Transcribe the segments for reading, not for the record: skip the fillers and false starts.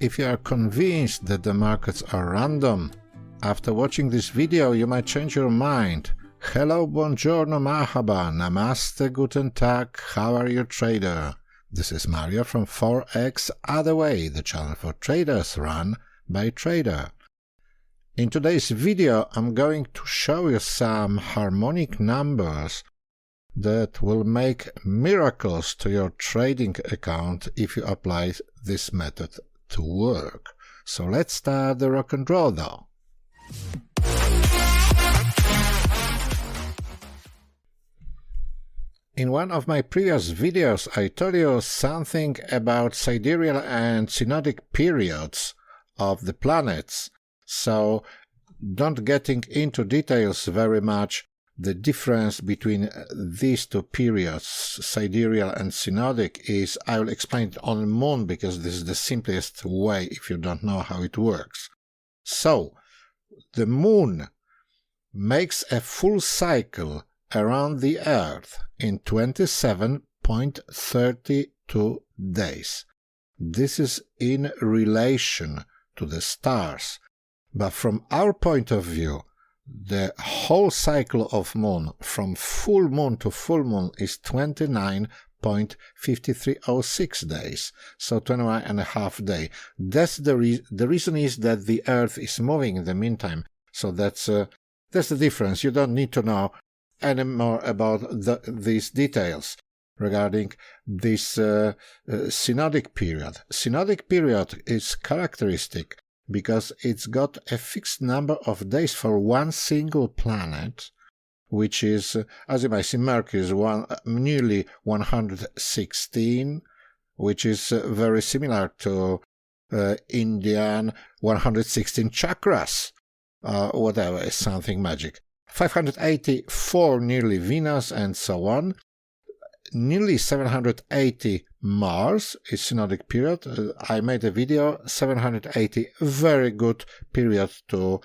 If you are convinced that the markets are random, after watching this video you might change your mind. Hello, buongiorno, marhaba, namaste, guten tag, how are you, trader? This is Mario from fxotherway, the channel for traders run by trader. In today's video I'm going to show you some harmonic numbers that will make miracles to your trading account if you apply this method to work. So let's start the rock and roll though. In one of my previous videos I told you something about sidereal and synodic periods of the planets, so don't getting into details very much. The difference between these two periods, sidereal and synodic, is I will explain it on the moon because this is the simplest way if you don't know how it works. So, the moon makes a full cycle around the Earth in 27.32 days. This is in relation to the stars, but from our point of view, the whole cycle of moon from full moon to full moon is 29.5306 days, so 21 and a half day. That's the reason is that the Earth is moving in the meantime, so that's the difference. You don't need to know any more about these details regarding this synodic period. Synodic period is characteristic because it's got a fixed number of days for one single planet, which is, as you might see, Mercury is nearly 116, which is very similar to Indian 116 chakras, whatever, is something magic. 584 nearly Venus, and so on. Nearly 780 Mars is synodic period. I made a video, 780, very good period to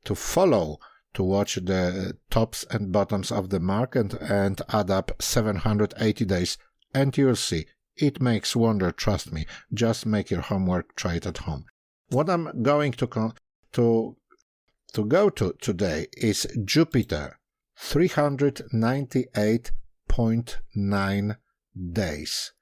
follow, to watch the tops and bottoms of the market and add up 780 days, and you'll see, it makes wonder, trust me. Just make your homework, try it at home. What I'm going to go to today is Jupiter, 398.9 days.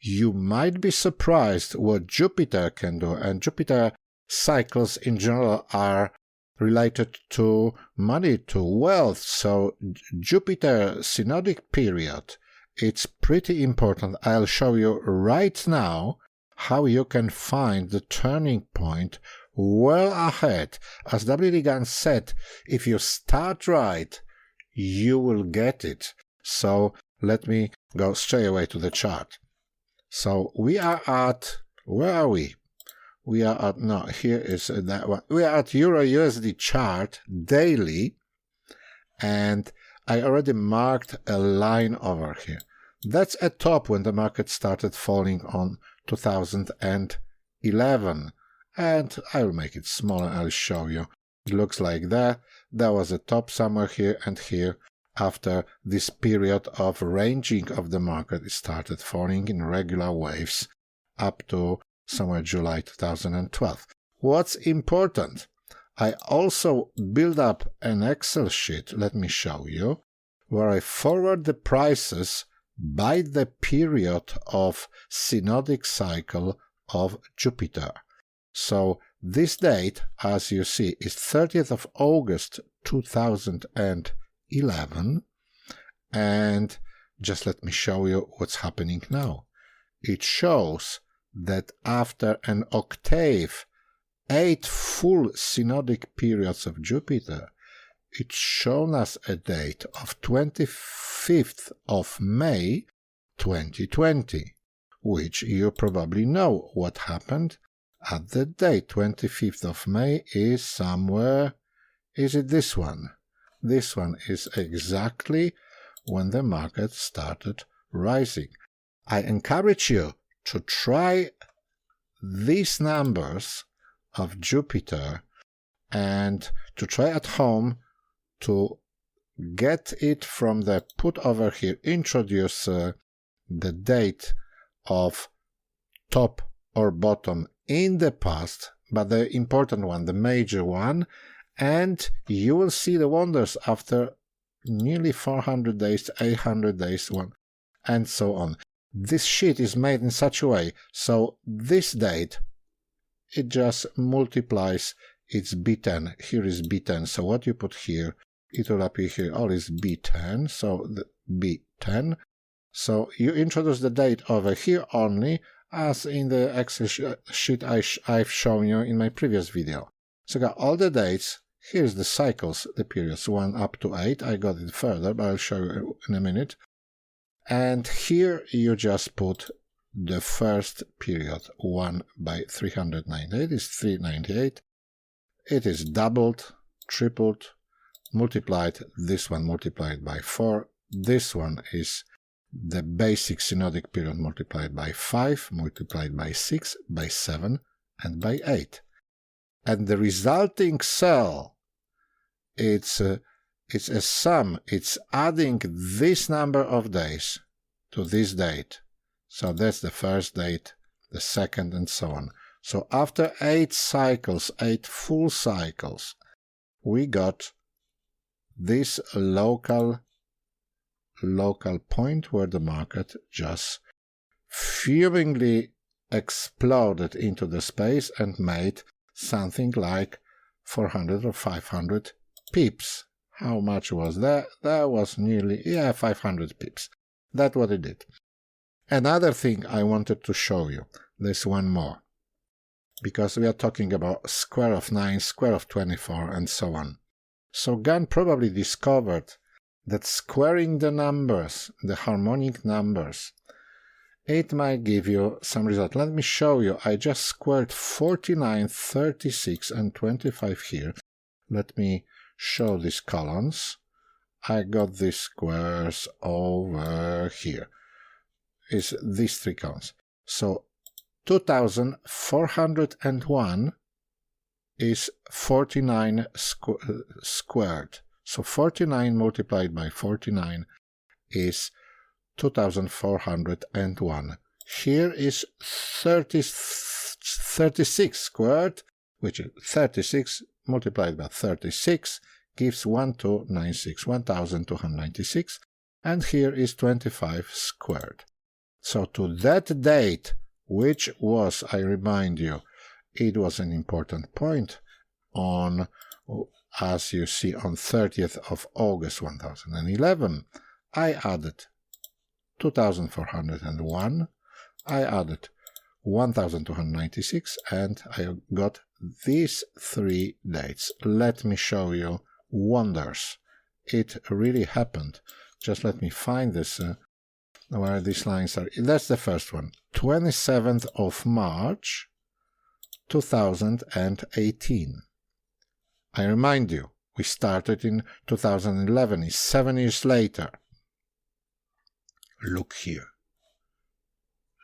You might be surprised what Jupiter can do, and Jupiter cycles in general are related to money, to wealth, so Jupiter synodic period, it's pretty important. I'll show you right now how you can find the turning point well ahead. As W.D. Gans said, if you start right, you will get it. So let me go straight away to the chart. So we are at, where are we? We are at, no, here is that one. We are at Euro USD chart daily, and I already marked a line over here. That's a top when the market started falling on 2011. And I will make it smaller, I'll show you. It looks like that. There was a top somewhere here and here. After this period of ranging of the market, it started falling in regular waves up to somewhere July 2012. What's important? I also build up an Excel sheet, let me show you, where I forward the prices by the period of synodic cycle of Jupiter. So this date, as you see, is 30th of August 2011, and just let me show you what's happening now. It shows that after an octave, 8 full synodic periods of Jupiter, it's shown us a date of 25th of May 2020, which you probably know what happened. At the date 25th of May is somewhere, is it this one? This one is exactly when the market started rising. I encourage you to try these numbers of Jupiter and to try at home to get it from the put over here, introduce the date of top or bottom in the past, but the important one, the major one, and you will see the wonders after nearly 400 days, 800 days, one, and so on. This sheet is made in such a way, so this date, it just multiplies its B10. Here is B10, so what you put here, it will appear here, all is B10, so the B10. So you introduce the date over here only, as in the Excel sheet I've shown you in my previous video. So got all the dates. Here's the cycles, the periods 1 up to 8. I got it further, but I'll show you in a minute. And here you just put the first period, 1 by 398 is 398. It is doubled, tripled, multiplied, this one multiplied by 4. This one is the basic synodic period multiplied by 5, multiplied by 6, by 7, and by 8. And the resulting cell, it's a sum. It's adding this number of days to this date. So that's the first date, the second, and so on. So after 8 cycles, 8 full cycles, we got this local point where the market just fumingly exploded into the space and made something like 400 or 500 pips. How much was that? That was nearly, 500 pips. That's what it did. Another thing I wanted to show you, there's one more, because we are talking about square of 9, square of 24, and so on. So Gann probably discovered that squaring the numbers, the harmonic numbers, it might give you some result. Let me show you. I just squared 49, 36, and 25 here. Let me show these columns. I got these squares over here. Is these 3 columns. So 2401 is 49 squared. So 49 multiplied by 49 is 2401. Here is 36 squared, which is 36 multiplied by 36 gives 1296, 1296, and here is 25 squared. So to that date, which was, I remind you, it was an important point on, as you see, on 30th of August 1011, I added 2401, I added 1296, and I got these 3 dates. Let me show you wonders. It really happened. Just let me find this, where these lines are. That's the first one. 27th of March 2018. I remind you, we started in 2011, it's 7 years later. Look here.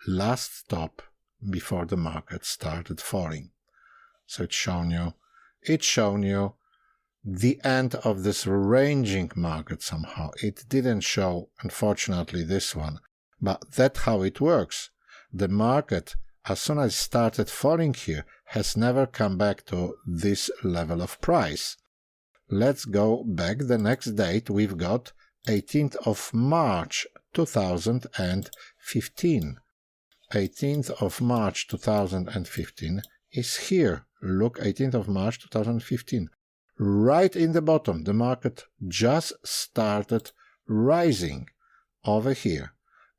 Last stop before the market started falling. So it's shown you the end of this ranging market somehow. It didn't show, unfortunately, this one, but that's how it works. The market, as soon as it started falling here, has never come back to this level of price. Let's go back. The next date we've got 18th of March 2015. 18th of March 2015 is here. Look, 18th of March 2015. Right in the bottom, the market just started rising over here,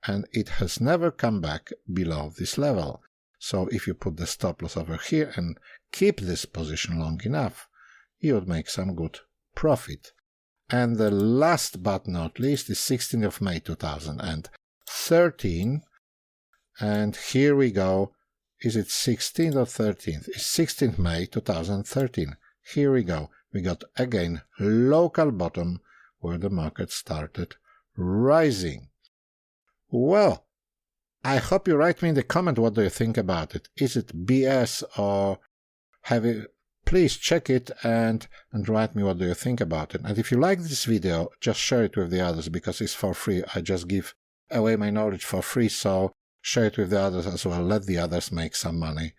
and it has never come back below this level. So if you put the stop loss over here and keep this position long enough, you would make some good profit. And the last but not least is 16th of May 2013. And here we go. Is it 16th or 13th? It's 16th May 2013. Here we go. We got again local bottom where the market started rising. Well, I hope you write me in the comment what do you think about it. Is it BS or have you? Please check it and write me what do you think about it. And if you like this video, just share it with the others because it's for free. I just give away my knowledge for free, so share it with the others as well. Let the others make some money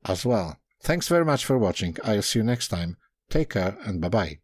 as well. Thanks very much for watching. I'll see you next time. Take care and bye-bye.